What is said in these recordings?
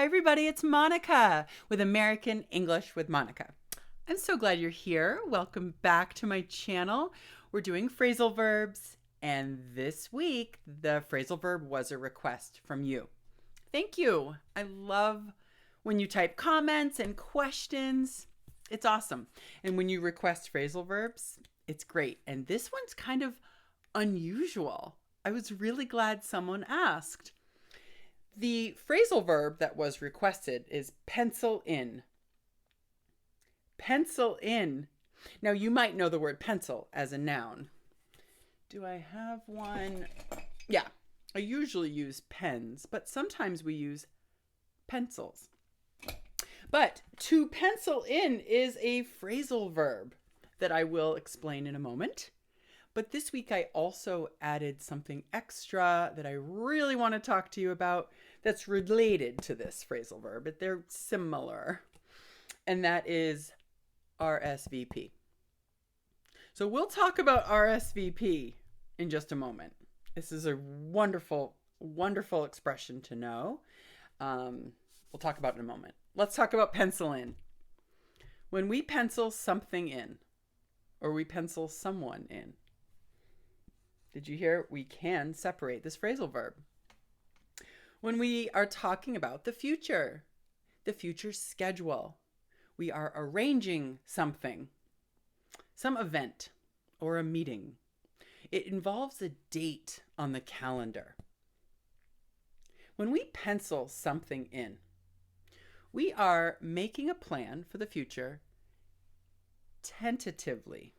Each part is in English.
Hi, everybody. It's Monica with American English with Monica. I'm so glad you're here. Welcome back to my channel. We're doing phrasal verbs, and this week, the phrasal verb was a request from you. Thank you. I love when you type comments and questions. It's awesome. And when you request phrasal verbs, it's great. And this one's kind of unusual. I was really glad someone asked. The phrasal verb that was requested is pencil in. Pencil in. Now, you might know the word pencil as a noun. Do I have one? Yeah, I usually use pens, but sometimes we use pencils. But to pencil in is a phrasal verb that I will explain in a moment. But this week I also added something extra that I really want to talk to you about that's related to this phrasal verb, but they're similar. And that is RSVP. So we'll talk about RSVP in just a moment. This is a wonderful, wonderful expression to know. We'll talk about it in a moment. Let's talk about pencil in. When we pencil something in, or we pencil someone in, did you hear? We can separate this phrasal verb. When we are talking about the future schedule, we are arranging something, some event or a meeting. It involves a date on the calendar. When we pencil something in, we are making a plan for the future tentatively.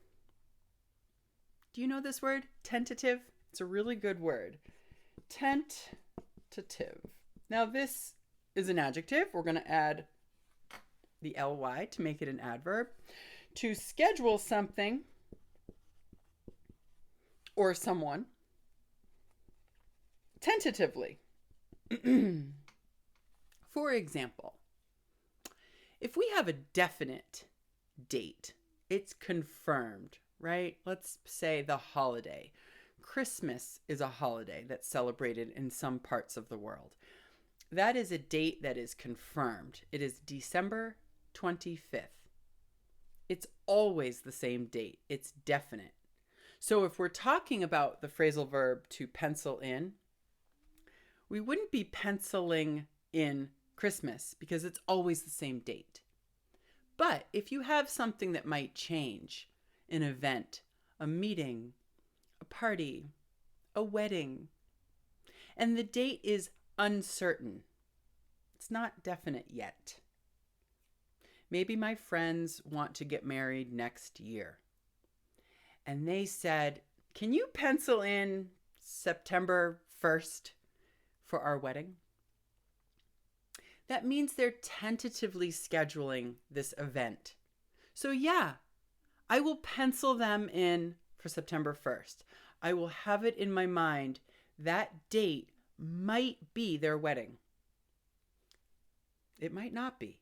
Do you know this word? Tentative? It's a really good word. Tentative. Now this is an adjective. We're going to add the ly to make it an adverb. To schedule something or someone tentatively. For example, if we have a definite date, it's confirmed, right? Let's say the holiday. Christmas is a holiday that's celebrated in some parts of the world. That is a date that is confirmed. It is December 25th. It's always the same date. It's definite. So if we're talking about the phrasal verb to pencil in, we wouldn't be penciling in Christmas because it's always the same date. But if you have something that might change, an event, a meeting, a party, a wedding, and the date is uncertain, it's not definite yet. Maybe my friends want to get married next year. And they said, can you pencil in September 1st for our wedding? That means they're tentatively scheduling this event. So yeah, I will pencil them in for September 1st. I will have it in my mind that date might be their wedding. It might not be.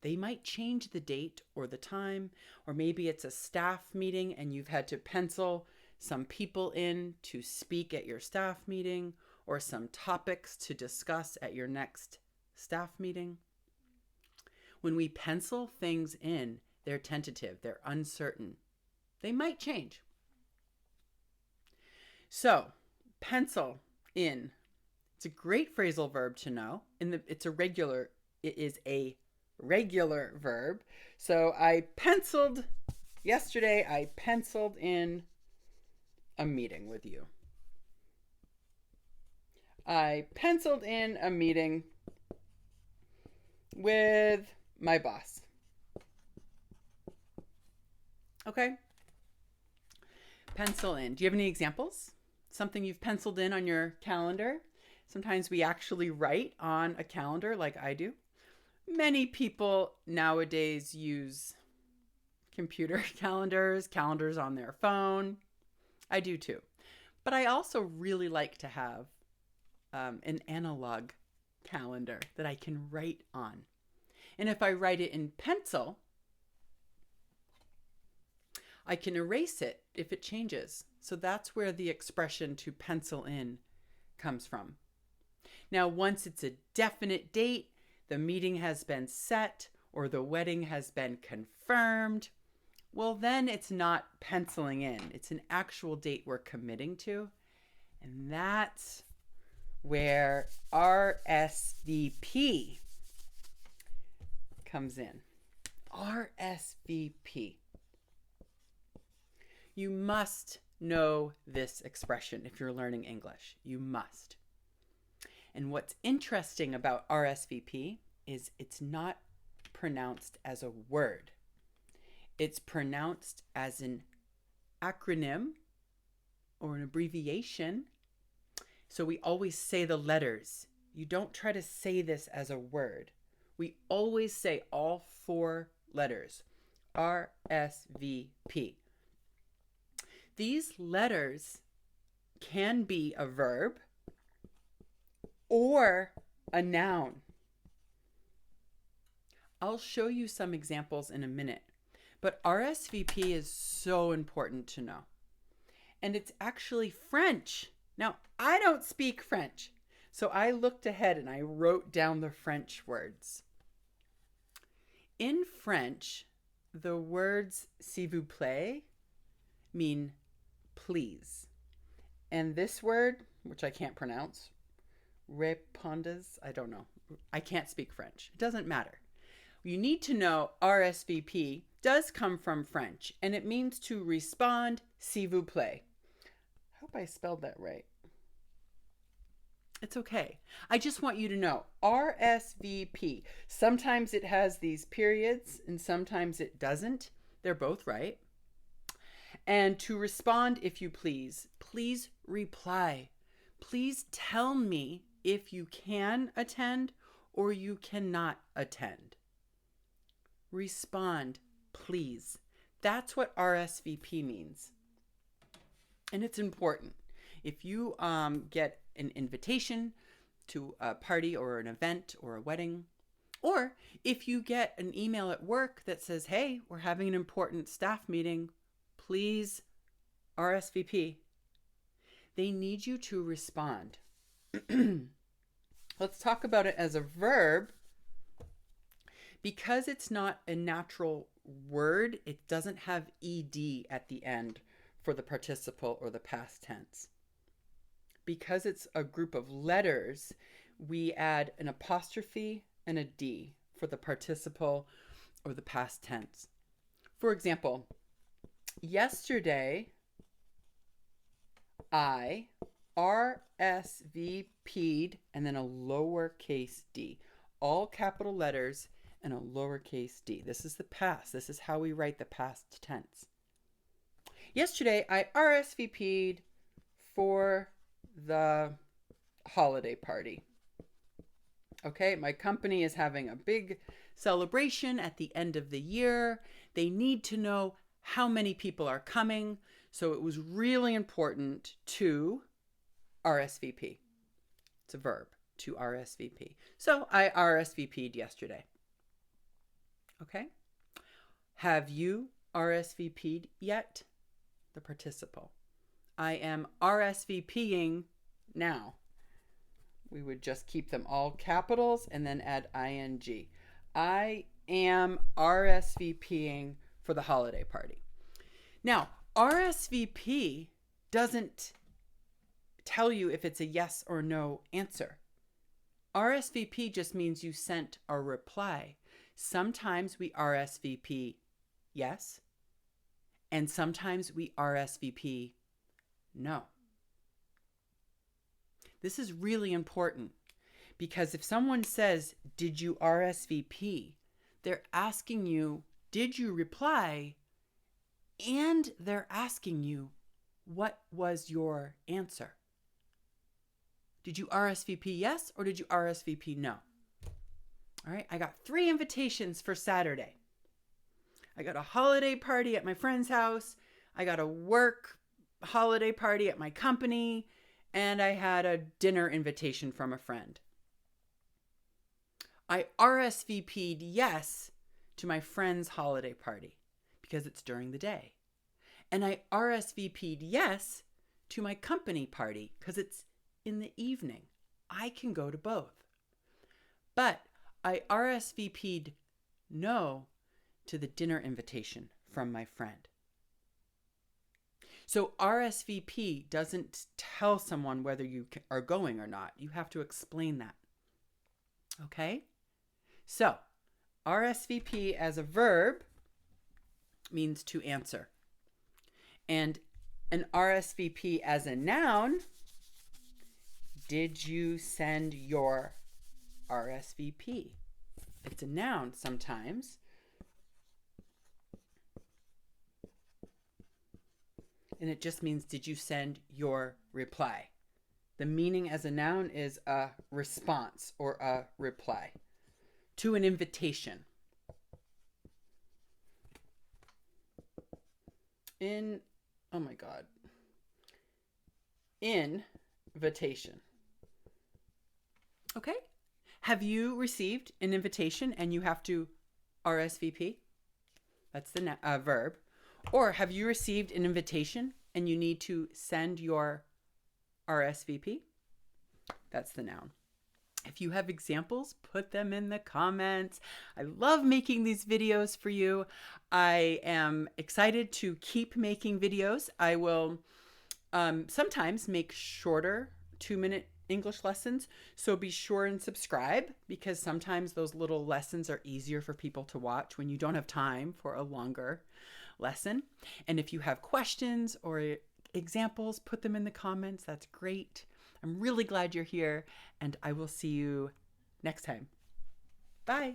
They might change the date or the time, or maybe it's a staff meeting and you've had to pencil some people in to speak at your staff meeting or some topics to discuss at your next staff meeting. When we pencil things in, they're tentative, they're uncertain. They might change. So, pencil in. It's a great phrasal verb to know. It is a regular verb. So yesterday I penciled in a meeting with you. I penciled in a meeting with my boss. Okay? Pencil in. Do you have any examples? Something you've penciled in on your calendar? Sometimes we actually write on a calendar like I do. Many people nowadays use computer calendars on their phone. I do too. But I also really like to have an analog calendar that I can write on. And if I write it in pencil, I can erase it if it changes. So that's where the expression to pencil in comes from. Now, once it's a definite date, the meeting has been set or the wedding has been confirmed, well, then it's not penciling in. It's an actual date we're committing to. And that's where RSVP comes in. RSVP. You must know this expression if you're learning English. You must. And what's interesting about RSVP is it's not pronounced as a word. It's pronounced as an acronym or an abbreviation. So we always say the letters. You don't try to say this as a word. We always say all 4 letters. RSVP. These letters can be a verb or a noun. I'll show you some examples in a minute, but RSVP is so important to know. And it's actually French. Now, I don't speak French, so I looked ahead and I wrote down the French words. In French, the words s'il vous plaît mean please. And this word, which I can't pronounce, répondez, I don't know. I can't speak French. It doesn't matter. You need to know RSVP does come from French, and it means to respond s'il vous plaît. I hope I spelled that right. It's okay. I just want you to know RSVP. Sometimes it has these periods and sometimes it doesn't. They're both right. And to respond, if you please, please reply. Please tell me if you can attend or you cannot attend. Respond, please. That's what RSVP means. And it's important. If you get an invitation to a party or an event or a wedding, or if you get an email at work that says, hey, we're having an important staff meeting, please RSVP. They need you to respond. Let's talk about it as a verb. Because it's not a natural word, it doesn't have ed at the end for the participle or the past tense. Because it's a group of letters, we add an apostrophe and a D for the participle or the past tense. For example, yesterday, I RSVP'd and then a lowercase d. All capital letters and a lowercase d. This is the past. This is how we write the past tense. Yesterday, I RSVP'd for the holiday party. Okay, my company is having a big celebration at the end of the year. They need to know how many people are coming. So it was really important to RSVP. It's a verb, to RSVP. So I RSVP'd yesterday. Okay. Have you RSVP'd yet? The participle. I am RSVPing now. We would just keep them all capitals and then add ing. I am RSVPing for the holiday party. Now, RSVP doesn't tell you if it's a yes or no answer. RSVP just means you sent a reply. Sometimes we RSVP yes, and sometimes we RSVP no. This is really important because if someone says, did you RSVP? They're asking you, did you reply? And they're asking you, what was your answer? Did you RSVP yes or did you RSVP no? All right, I got 3 invitations for Saturday. I got a holiday party at my friend's house. I got a work holiday party at my company. And I had a dinner invitation from a friend. I RSVP'd yes to my friend's holiday party because it's during the day. And I RSVP'd yes to my company party because it's in the evening. I can go to both. But I RSVP'd no to the dinner invitation from my friend. So RSVP doesn't tell someone whether you are going or not. You have to explain that. Okay? So RSVP as a verb means to answer. And an RSVP as a noun, did you send your RSVP? It's a noun sometimes. And it just means, did you send your reply? The meaning as a noun is a response or a reply to an invitation. Invitation. Okay? Have you received an invitation and you have to RSVP? That's the verb. Or have you received an invitation and you need to send your RSVP? That's the noun. If you have examples, put them in the comments. I love making these videos for you. I am excited to keep making videos. I will sometimes make shorter 2-minute English lessons. So be sure and subscribe, because sometimes those little lessons are easier for people to watch when you don't have time for a longer lesson. And if you have questions or examples, put them in the comments. That's great. I'm really glad you're here, and I will see you next time. Bye.